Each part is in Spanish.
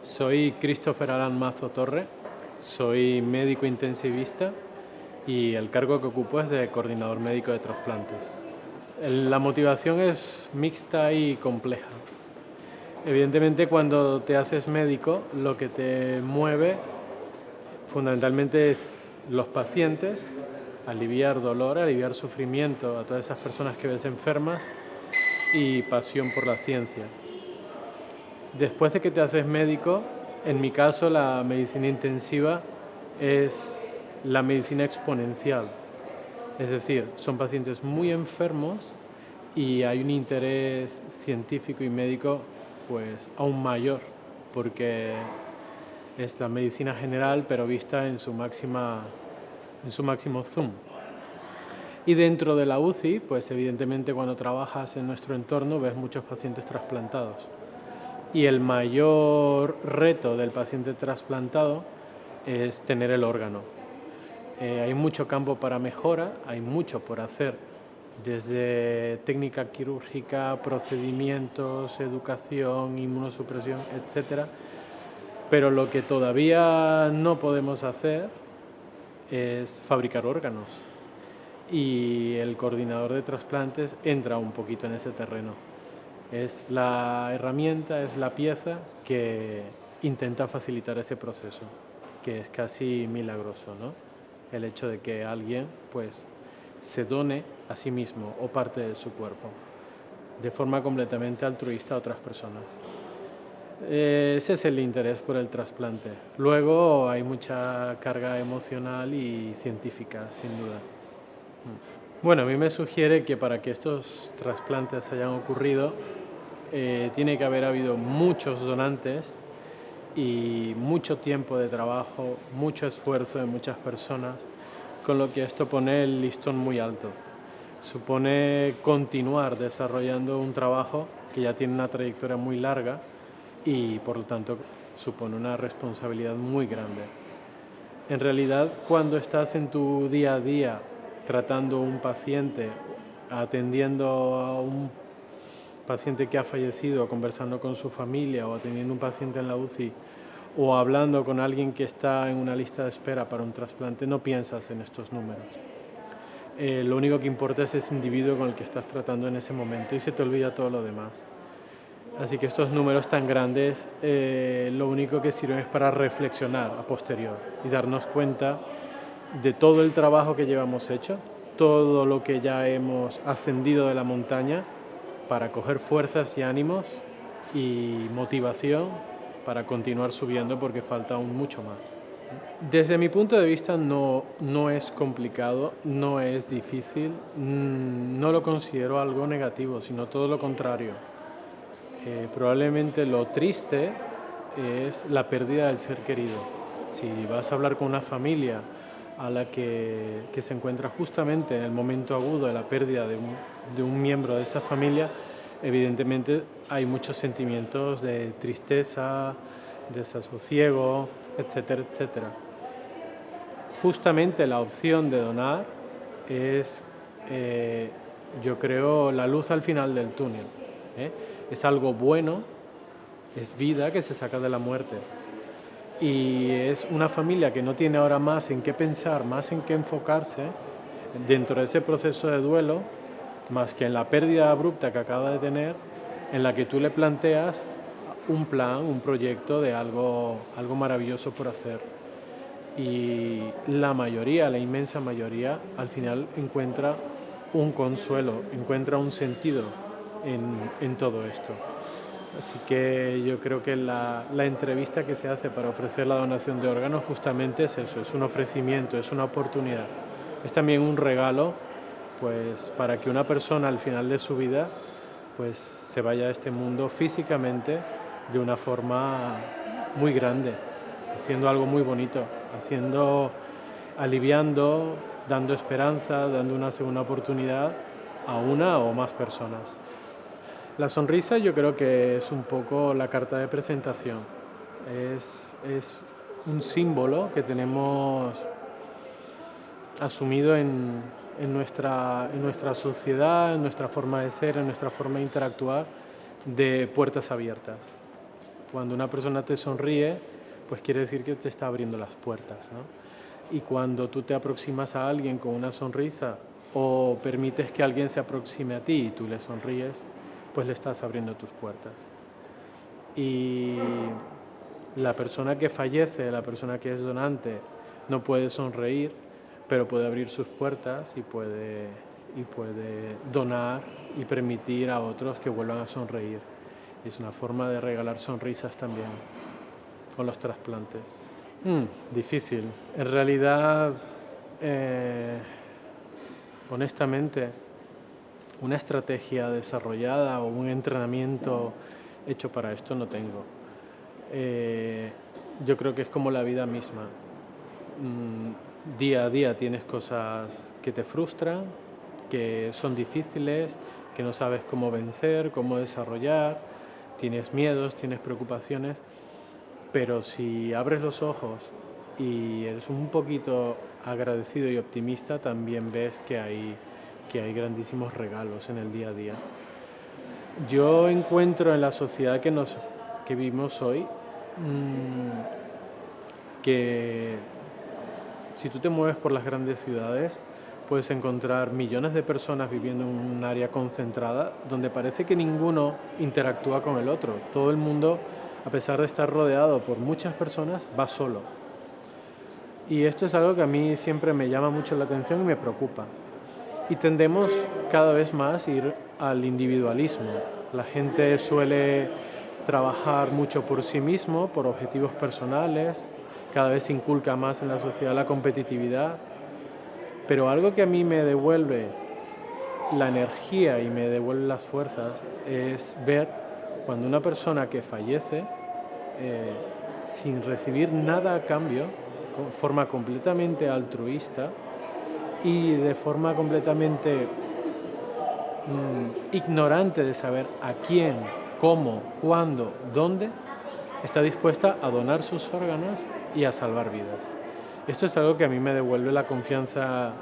Soy Christopher Alan Mazo Torre, soy médico intensivista y el cargo que ocupo es de coordinador médico de trasplantes. La motivación es mixta y compleja. Evidentemente, cuando te haces médico, lo que te mueve fundamentalmente es los pacientes, aliviar dolor, aliviar sufrimiento a todas esas personas que ves enfermas y pasión por la ciencia. Después de que te haces médico, en mi caso la medicina intensiva es la medicina exponencial. Es decir, son pacientes muy enfermos y hay un interés científico y médico pues aún mayor, porque es la medicina general pero vista en su máximo zoom. Y dentro de la UCI, pues evidentemente cuando trabajas en nuestro entorno ves muchos pacientes trasplantados. Y el mayor reto del paciente trasplantado es tener el órgano. Hay mucho campo para mejora, hay mucho por hacer, desde técnica quirúrgica, procedimientos, educación, inmunosupresión, etc. Pero lo que todavía no podemos hacer es fabricar órganos. Y el coordinador de trasplantes entra un poquito en ese terreno. Es la herramienta, es la pieza que intenta facilitar ese proceso, que es casi milagroso, ¿no? El hecho de que alguien pues se done a sí mismo o parte de su cuerpo de forma completamente altruista a otras personas. Ese es el interés por el trasplante. Luego hay mucha carga emocional y científica, sin duda. Bueno, a mí me sugiere que para que estos trasplantes hayan ocurrido, tiene que haber habido muchos donantes y mucho tiempo de trabajo, mucho esfuerzo de muchas personas, con lo que esto pone el listón muy alto. Supone continuar desarrollando un trabajo que ya tiene una trayectoria muy larga y por lo tanto supone una responsabilidad muy grande. En realidad, cuando estás en tu día a día tratando a un paciente, atendiendo a un paciente que ha fallecido, conversando con su familia o atendiendo a un paciente en la UCI o hablando con alguien que está en una lista de espera para un trasplante, no piensas en estos números. Lo único que importa es ese individuo con el que estás tratando en ese momento y se te olvida todo lo demás. Así que estos números tan grandes lo único que sirven es para reflexionar a posterior y darnos cuenta de todo el trabajo que llevamos hecho, todo lo que ya hemos ascendido de la montaña para coger fuerzas y ánimos y motivación para continuar subiendo porque falta aún mucho más. Desde mi punto de vista no es complicado, no es difícil, no lo considero algo negativo, sino todo lo contrario. Probablemente lo triste es la pérdida del ser querido. Si vas a hablar con una familia a la que se encuentra justamente en el momento agudo de la pérdida de un miembro de esa familia, evidentemente hay muchos sentimientos de tristeza, desasosiego, etcétera, etcétera. Justamente la opción de donar es, yo creo, la luz al final del túnel. Es algo bueno, es vida que se saca de la muerte. Y es una familia que no tiene ahora más en qué pensar, más en qué enfocarse dentro de ese proceso de duelo, más que en la pérdida abrupta que acaba de tener, en la que tú le planteas un plan, un proyecto de algo maravilloso por hacer. Y la mayoría, la inmensa mayoría, al final encuentra un consuelo, encuentra un sentido en todo esto. Así que yo creo que la entrevista que se hace para ofrecer la donación de órganos justamente es eso, es un ofrecimiento, es una oportunidad. Es también un regalo pues, para que una persona al final de su vida pues, se vaya a este mundo físicamente de una forma muy grande, haciendo algo muy bonito, aliviando, dando esperanza, dando una segunda oportunidad a una o más personas. La sonrisa yo creo que es un poco la carta de presentación. Es un símbolo que tenemos asumido en nuestra sociedad, en nuestra forma de ser, en nuestra forma de interactuar, de puertas abiertas. Cuando una persona te sonríe, pues quiere decir que te está abriendo las puertas, ¿no? Y cuando tú te aproximas a alguien con una sonrisa o permites que alguien se aproxime a ti y tú le sonríes, pues le estás abriendo tus puertas. Y la persona que fallece, la persona que es donante, no puede sonreír, pero puede abrir sus puertas y puede donar y permitir a otros que vuelvan a sonreír. Es una forma de regalar sonrisas también con los trasplantes. Difícil. En realidad, honestamente, una estrategia desarrollada o un entrenamiento hecho para esto no tengo. Yo creo que es como la vida misma. Día a día tienes cosas que te frustran, que son difíciles, que no sabes cómo vencer, cómo desarrollar, tienes miedos, tienes preocupaciones, pero si abres los ojos y eres un poquito agradecido y optimista, también ves que hay grandísimos regalos en el día a día. Yo encuentro en la sociedad que vivimos hoy que si tú te mueves por las grandes ciudades, puedes encontrar millones de personas viviendo en un área concentrada donde parece que ninguno interactúa con el otro. Todo el mundo, a pesar de estar rodeado por muchas personas, va solo. Y esto es algo que a mí siempre me llama mucho la atención y me preocupa. Y tendemos cada vez más a ir al individualismo. La gente suele trabajar mucho por sí mismo, por objetivos personales, cada vez se inculca más en la sociedad la competitividad, pero algo que a mí me devuelve la energía y me devuelve las fuerzas es ver cuando una persona que fallece sin recibir nada a cambio, de forma completamente altruista y de forma completamente ignorante de saber a quién, cómo, cuándo, dónde, está dispuesta a donar sus órganos y a salvar vidas. Esto es algo que a mí me devuelve la confianza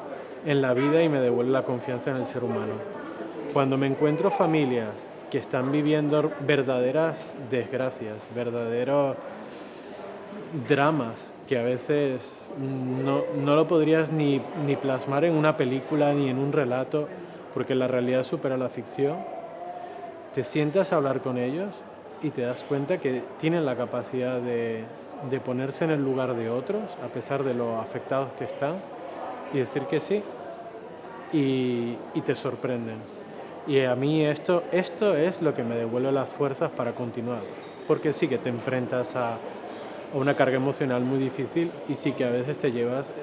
en la vida y me devuelve la confianza en el ser humano. Cuando me encuentro familias que están viviendo verdaderas desgracias, verdaderos dramas que a veces no lo podrías ni plasmar en una película ni en un relato, porque la realidad supera la ficción, te sientas a hablar con ellos y te das cuenta que tienen la capacidad de ponerse en el lugar de otros, a pesar de lo afectados que están, y decir que sí, y te sorprenden. Y a mí esto es lo que me devuelve las fuerzas para continuar, porque sí que te enfrentas a una carga emocional muy difícil y sí que a veces te llevas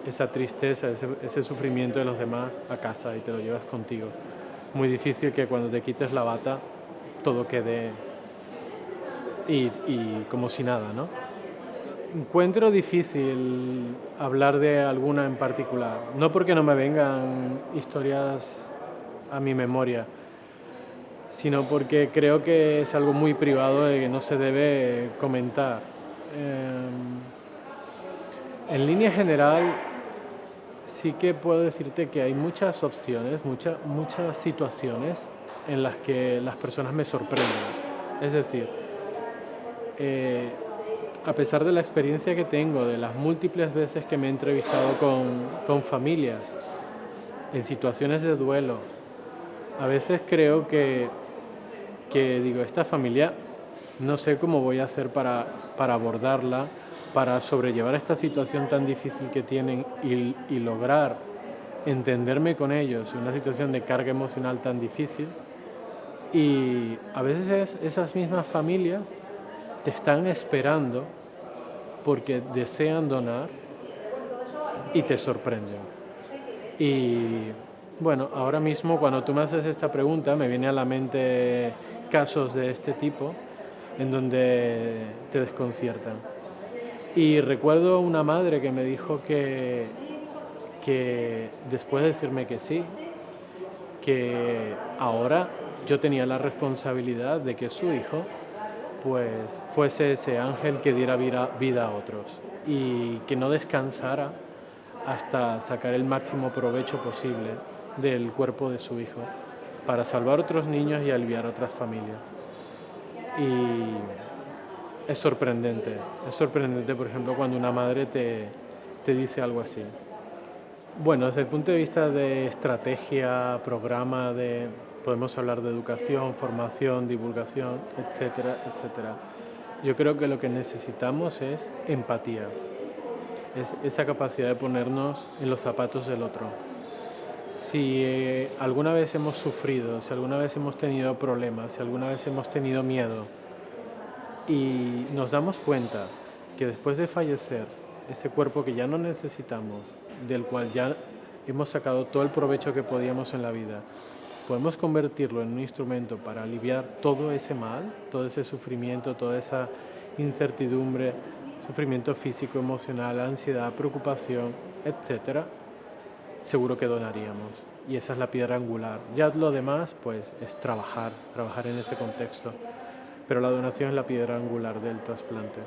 esa tristeza, ese sufrimiento de los demás a casa y te lo llevas contigo. Muy difícil que cuando te quites la bata todo quede y como si nada, ¿no? Encuentro difícil hablar de alguna en particular, no porque no me vengan historias a mi memoria, sino porque creo que es algo muy privado de que no se debe comentar. En línea general, sí que puedo decirte que hay muchas opciones, muchas situaciones en las que las personas me sorprenden. Es decir, a pesar de la experiencia que tengo, de las múltiples veces que me he entrevistado con familias en situaciones de duelo, a veces creo que digo, esta familia no sé cómo voy a hacer para abordarla, para sobrellevar esta situación tan difícil que tienen y lograr entenderme con ellos en una situación de carga emocional tan difícil. Y a veces esas mismas familias te están esperando porque desean donar y te sorprenden. Y bueno, ahora mismo cuando tú me haces esta pregunta me viene a la mente casos de este tipo en donde te desconciertan. Y recuerdo una madre que me dijo que después de decirme que sí, que ahora yo tenía la responsabilidad de que su hijo pues fuese ese ángel que diera vida a otros y que no descansara hasta sacar el máximo provecho posible del cuerpo de su hijo para salvar otros niños y aliviar otras familias. es sorprendente. Es sorprendente, por ejemplo, cuando una madre te dice algo así. Bueno, desde el punto de vista de estrategia, programa, podemos hablar de educación, formación, divulgación, etcétera, etcétera. Yo creo que lo que necesitamos es empatía, es esa capacidad de ponernos en los zapatos del otro. Si alguna vez hemos sufrido, si alguna vez hemos tenido problemas, si alguna vez hemos tenido miedo y nos damos cuenta que después de fallecer, ese cuerpo que ya no necesitamos, del cual ya hemos sacado todo el provecho que podíamos en la vida, podemos convertirlo en un instrumento para aliviar todo ese mal, todo ese sufrimiento, toda esa incertidumbre, sufrimiento físico, emocional, ansiedad, preocupación, etcétera, seguro que donaríamos. Y esa es la piedra angular. Ya lo demás, pues, es trabajar en ese contexto. Pero la donación es la piedra angular del trasplante.